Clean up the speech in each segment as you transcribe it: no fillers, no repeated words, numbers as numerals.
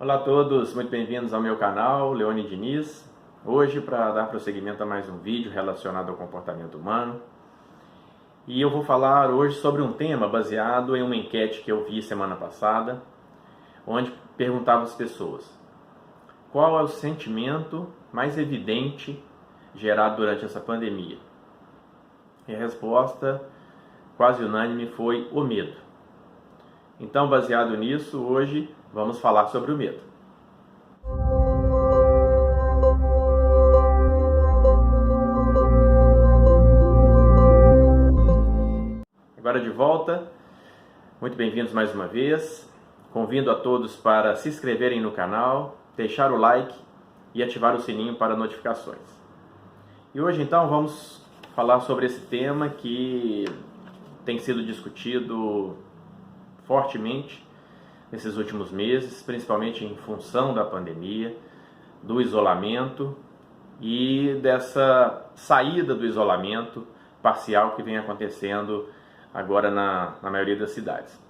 Olá a todos, muito bem-vindos ao meu canal, Leone Diniz. Hoje, para dar prosseguimento a mais um vídeo relacionado ao comportamento humano. E eu vou falar hoje sobre um tema baseado em uma enquete que eu vi semana passada, onde perguntava às pessoas: qual é o sentimento mais evidente gerado durante essa pandemia? E a resposta quase unânime foi o medo. Então, baseado nisso, hoje vamos falar sobre o medo. Agora de volta, muito bem-vindos mais uma vez. Convido a todos para se inscreverem no canal, deixar o like e ativar o sininho para notificações. E hoje então vamos falar sobre esse tema que tem sido discutido fortemente nesses últimos meses, principalmente em função da pandemia, do isolamento e dessa saída do isolamento parcial que vem acontecendo agora na maioria das cidades.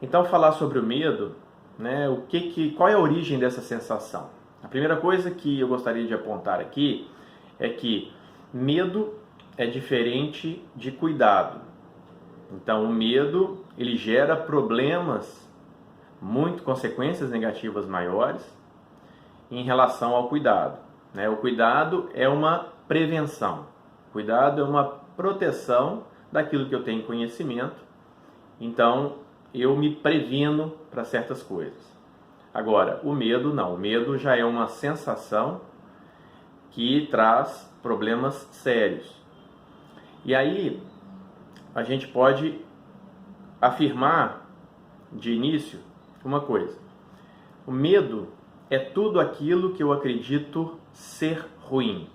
Então, falar sobre o medo, né, qual é a origem dessa sensação? A primeira coisa que eu gostaria de apontar aqui é que medo é diferente de cuidado. Então, o medo, ele gera problemas, consequências negativas maiores em relação ao cuidado, né? O cuidado é uma prevenção, o cuidado é uma proteção daquilo que eu tenho conhecimento, então eu me previno para certas coisas. Agora, o medo não, o medo já é uma sensação que traz problemas sérios. E aí, a gente pode afirmar de início uma coisa: o medo é tudo aquilo que eu acredito ser ruim,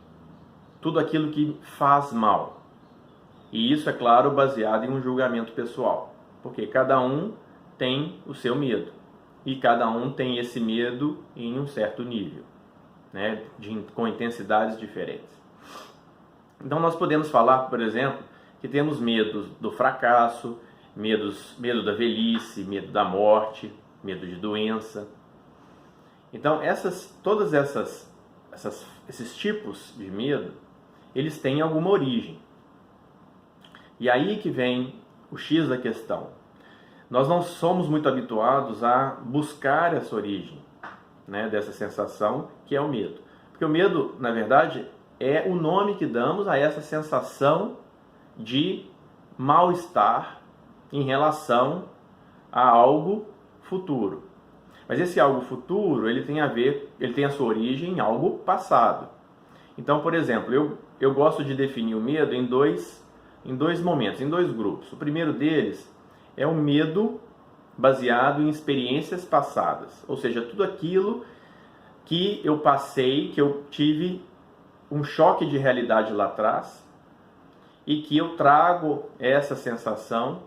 tudo aquilo que faz mal. E isso, é claro, baseado em um julgamento pessoal, porque cada um tem o seu medo e cada um tem esse medo em um certo nível, né, com intensidades diferentes. Então nós podemos falar, por exemplo, que temos medo do fracasso, medo da velhice, medo da morte, medo de doença. Então todos esses tipos de medo, eles têm alguma origem. E aí que vem o X da questão. Nós não somos muito habituados a buscar essa origem, né, dessa sensação que é o medo. Porque o medo, na verdade, é o nome que damos a essa sensação de mal-estar em relação a algo futuro. Mas esse algo futuro, ele tem a sua origem em algo passado. Então, por exemplo, eu gosto de definir o medo em dois momentos, em dois grupos. O primeiro deles é o medo baseado em experiências passadas, ou seja, tudo aquilo que eu passei, que eu tive um choque de realidade lá atrás e que eu trago essa sensação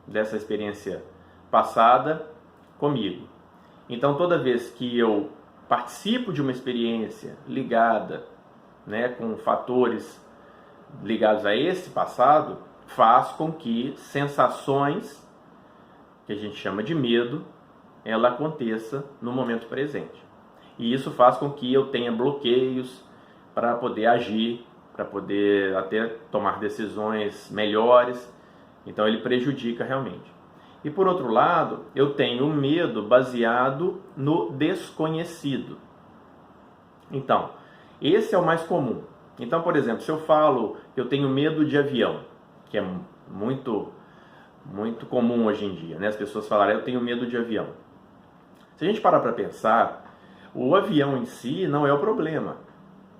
dessa experiência passada comigo. Então, toda vez que eu participo de uma experiência ligada, né, com fatores ligados a esse passado, faz com que sensações, que a gente chama de medo, ela aconteça no momento presente. E isso faz com que eu tenha bloqueios para poder agir, para poder até tomar decisões melhores. Então ele prejudica realmente. E por outro lado, eu tenho medo baseado no desconhecido. Então, esse é o mais comum. Então, por exemplo, se eu falo que eu tenho medo de avião, que é muito comum hoje em dia, né? As pessoas falarem, eu tenho medo de avião. Se a gente parar para pensar, o avião em si não é o problema.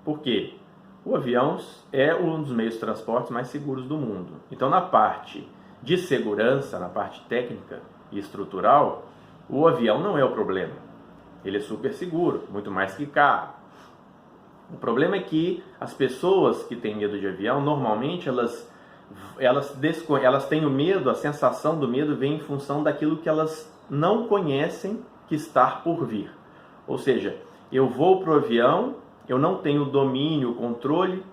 Por quê? O avião é um dos meios de transporte mais seguros do mundo. Então, na parte de segurança, na parte técnica e estrutural, o avião não é o problema. Ele é super seguro, muito mais que carro. O problema é que as pessoas que têm medo de avião, normalmente elas têm o medo, a sensação do medo vem em função daquilo que elas não conhecem que está por vir. Ou seja, eu vou para o avião, eu não tenho domínio, controle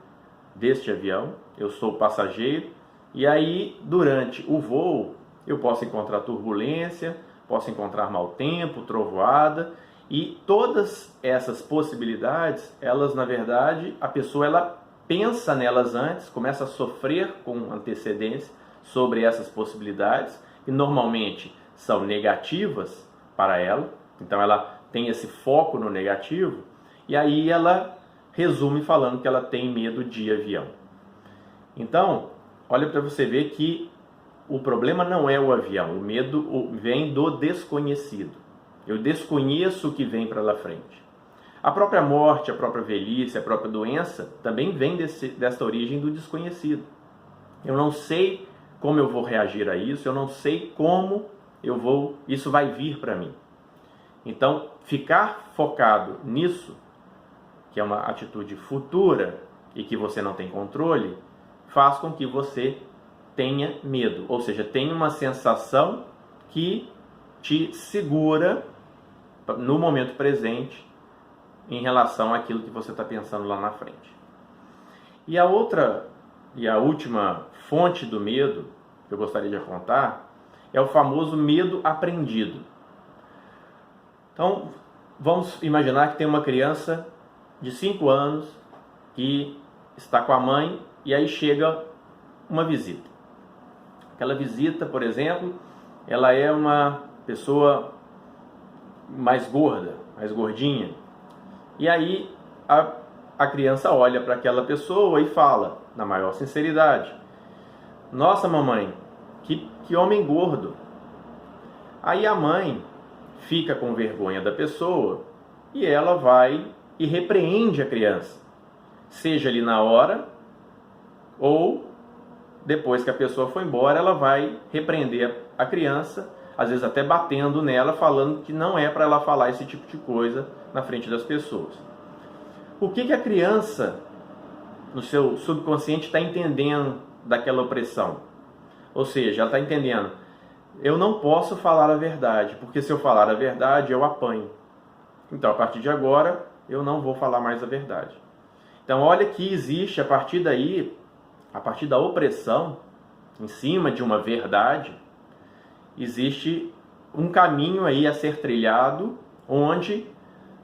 deste avião, eu sou passageiro, e aí durante o voo eu posso encontrar turbulência, posso encontrar mau tempo, trovoada, e todas essas possibilidades, elas na verdade, a pessoa ela pensa nelas antes, começa a sofrer com antecedência sobre essas possibilidades, e normalmente são negativas para ela, então ela tem esse foco no negativo, e aí ela resume falando que ela tem medo de avião. Então, olha para você ver que o problema não é o avião, o medo vem do desconhecido. Eu desconheço o que vem para lá frente. A própria morte, a própria velhice, a própria doença também vem dessa origem do desconhecido. Eu não sei como eu vou reagir a isso, eu não sei como isso vai vir para mim. Então, ficar focado nisso, que é uma atitude futura e que você não tem controle, faz com que você tenha medo, ou seja, tenha uma sensação que te segura no momento presente em relação àquilo que você está pensando lá na frente. E a última fonte do medo que eu gostaria de apontar é o famoso medo aprendido. Então, vamos imaginar que tem uma criança de 5 anos que está com a mãe e aí chega uma visita. Aquela visita, por exemplo, ela é uma pessoa mais gorda, mais gordinha. E aí a criança olha para aquela pessoa e fala, na maior sinceridade: nossa, mamãe, que homem gordo. Aí a mãe fica com vergonha da pessoa e ela vai e repreende a criança, seja ali na hora ou depois que a pessoa foi embora, ela vai repreender a criança, às vezes até batendo nela, falando que não é para ela falar esse tipo de coisa na frente das pessoas. O que a criança, no seu subconsciente, está entendendo daquela opressão? Ou seja, ela está entendendo: eu não posso falar a verdade, porque se eu falar a verdade, eu apanho. Então, a partir de agora, eu não vou falar mais a verdade. Então, olha que existe, a partir daí, a partir da opressão, em cima de uma verdade, existe um caminho aí a ser trilhado, onde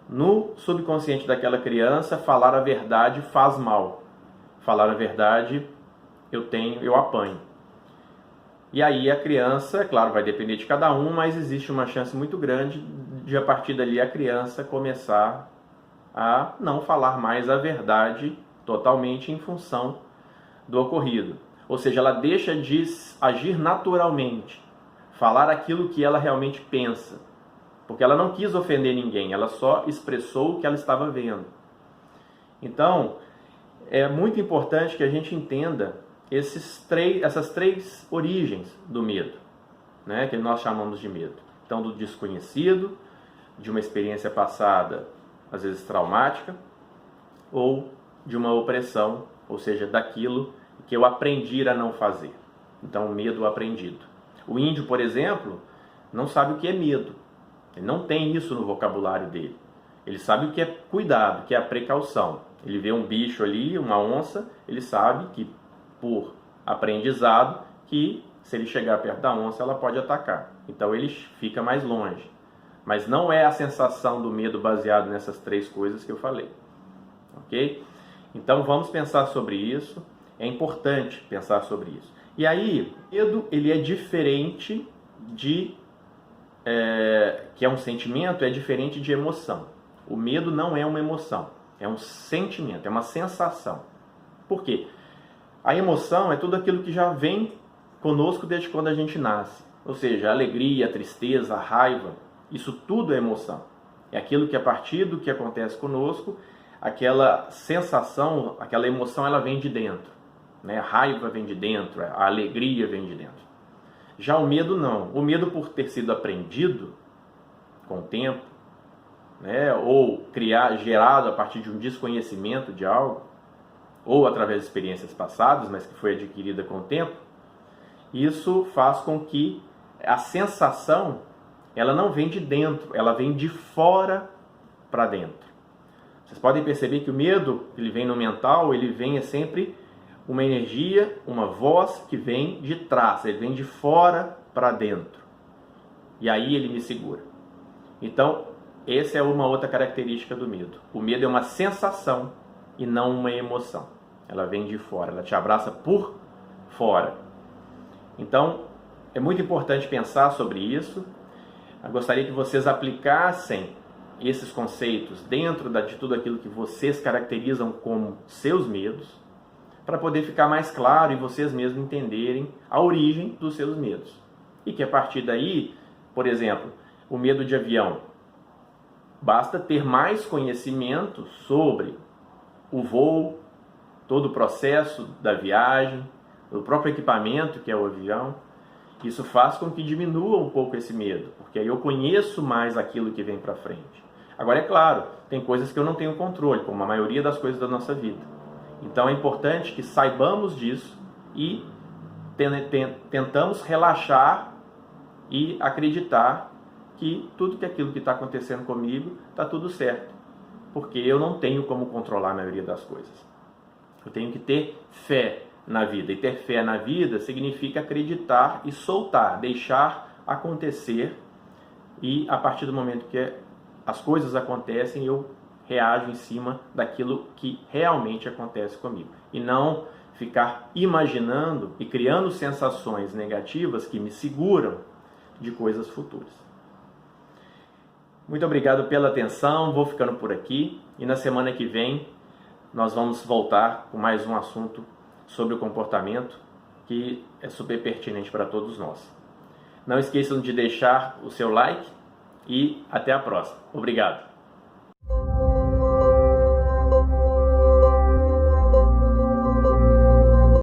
no subconsciente daquela criança, falar a verdade faz mal. Falar a verdade, eu apanho. E aí a criança, é claro, vai depender de cada um, mas existe uma chance muito grande de, a partir dali, a criança começar a não falar mais a verdade totalmente em função do ocorrido. Ou seja, ela deixa de agir naturalmente, falar aquilo que ela realmente pensa, porque ela não quis ofender ninguém, ela só expressou o que ela estava vendo. Então, é muito importante que a gente entenda essas três origens do medo, né, que nós chamamos de medo. Então, do desconhecido, de uma experiência passada, às vezes traumática, ou de uma opressão, ou seja, daquilo que eu aprendi a não fazer. Então, o medo aprendido. O índio, por exemplo, não sabe o que é medo. Ele não tem isso no vocabulário dele. Ele sabe o que é cuidado, o que é a precaução. Ele vê um bicho ali, uma onça, ele sabe que, por aprendizado, que se ele chegar perto da onça, ela pode atacar. Então ele fica mais longe. Mas não é a sensação do medo baseado nessas três coisas que eu falei. Ok? Então vamos pensar sobre isso. É importante pensar sobre isso. E aí, o medo ele é diferente que é um sentimento, é diferente de emoção. O medo não é uma emoção, é um sentimento, é uma sensação. Por quê? A emoção é tudo aquilo que já vem conosco desde quando a gente nasce. Ou seja, a alegria, a tristeza, a raiva, isso tudo é emoção. É aquilo que a partir do que acontece conosco, aquela sensação, aquela emoção, ela vem de dentro. Né? A raiva vem de dentro, a alegria vem de dentro. Já o medo não. O medo, por ter sido aprendido com o tempo, né, ou gerado a partir de um desconhecimento de algo, ou através de experiências passadas, mas que foi adquirida com o tempo, isso faz com que a sensação, ela não vem de dentro, ela vem de fora para dentro. Vocês podem perceber que o medo, ele vem no mental, ele vem sempre uma energia, uma voz que vem de trás, ele vem de fora para dentro. e aí ele me segura. Então, essa é uma outra característica do medo. O medo é uma sensação e não uma emoção. Ela vem de fora, ela te abraça por fora. Então, é muito importante pensar sobre isso. Eu gostaria que vocês aplicassem esses conceitos dentro de tudo aquilo que vocês caracterizam como seus medos, para poder ficar mais claro e vocês mesmos entenderem a origem dos seus medos. E que a partir daí, por exemplo, o medo de avião, basta ter mais conhecimento sobre o voo, todo o processo da viagem, o próprio equipamento que é o avião. Isso faz com que diminua um pouco esse medo, porque aí eu conheço mais aquilo que vem para frente. Agora, é claro, tem coisas que eu não tenho controle, como a maioria das coisas da nossa vida. Então é importante que saibamos disso e tentamos relaxar e acreditar que tudo aquilo que está acontecendo comigo está tudo certo, porque eu não tenho como controlar a maioria das coisas. Eu tenho que ter fé na vida, e ter fé na vida significa acreditar e soltar, deixar acontecer, e a partir do momento que as coisas acontecem, eu reajo em cima daquilo que realmente acontece comigo, e não ficar imaginando e criando sensações negativas que me seguram de coisas futuras. Muito obrigado pela atenção, vou ficando por aqui, e na semana que vem nós vamos voltar com mais um assunto sobre o comportamento que é super pertinente para todos nós. Não esqueçam de deixar o seu like e até a próxima. Obrigado!